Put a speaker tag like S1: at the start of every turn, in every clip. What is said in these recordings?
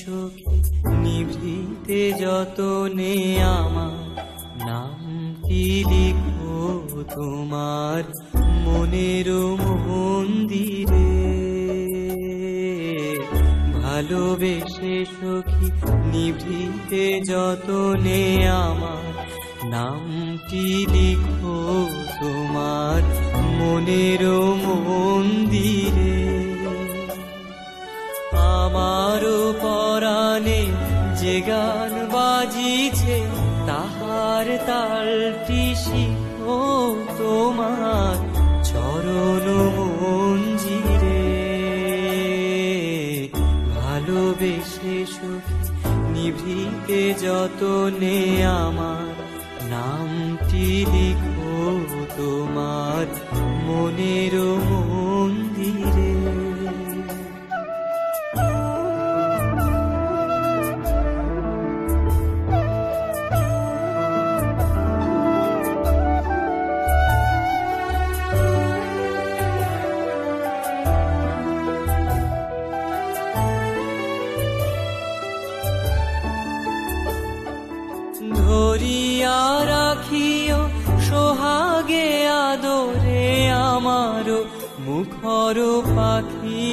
S1: সখী নিভৃতে যতনে আমার নামটি লিখো তোমার মনের মন্দিরে। ভালোবেসে সখী নিভৃতে যতনে আমার নামটি লিখো তোমার মনের মন্দিরে। আমারও পরাণে যে গান বাজিছে তাহার তালটি শিখো তোমার চরণ মঞ্জিরে। ভালোবেসে সখী নিভৃতে যতনে আমার নামটি লিখো তোমার মনের মন্দিরে। ধরিয়া রাখিও সোহাগে আদরে আমার মুখর পাখি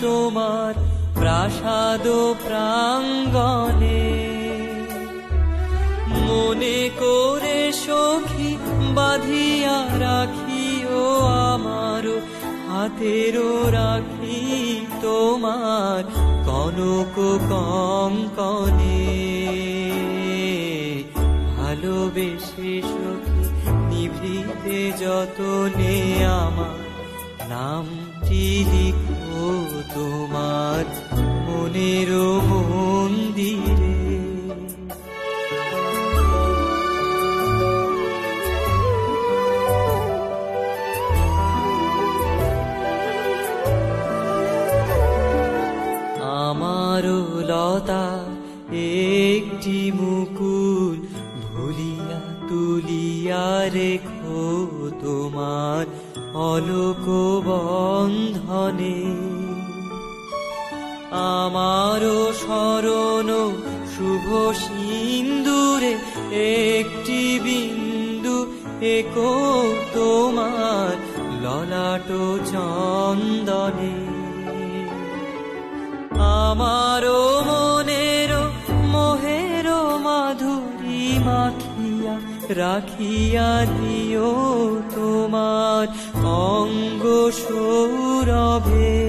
S1: তোমার প্রাসাদ প্রাঙ্গণে। মনে করে সখী বাঁধিয়া রাখিও আমার হাতের রাখি তোমার কনক কঙ্কণে। ভালোবেসে সখী নিভৃতে যতনে আমার নামটি লিখো তোমার মনের মন্দিরে। আমারও লতা একটি মুকুল ভুলিয়া তুলিয়া রেখো তোমার অলোক বন্ধনে। আমারও শরণ শুভ সিন্দুরে একটি বিন্দু একো তোমার ললাট চন্দনে। আমারও মনের মোহের মাধুরী মাখিয়া রাখিয়া দিও তোমার অঙ্গ সৌরভে।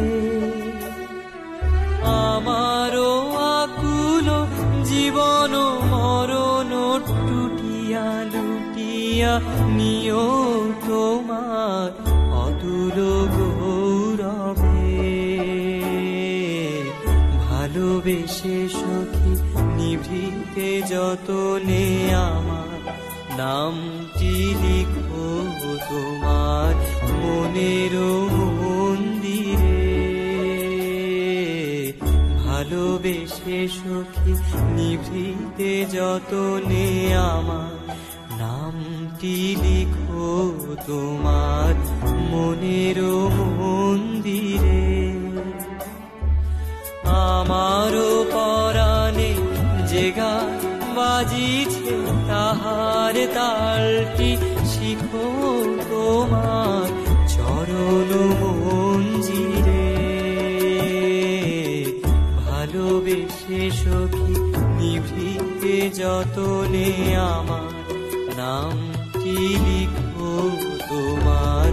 S1: আমারও আকুল জীবন মরণ টুটিয়া লুটিয়া নিও তোমার অতুল গৌরবে। ভালোবেসে সখী নিভৃতে যতনে আমার নামটি লিখো তোমার মনের মন্দিরে। ভালোবেসে সখী নিভৃতে যতনে আমার নামটি লিখো তোমার মনের মন্দিরে। আমারও পরাণে যে গান বাজিছে তাহার তালটি শিখো তোমার চরণ মঞ্জিরে। ভালোবেসে সখী নিভৃতে যতনে আমার নামটি লিখো তোমার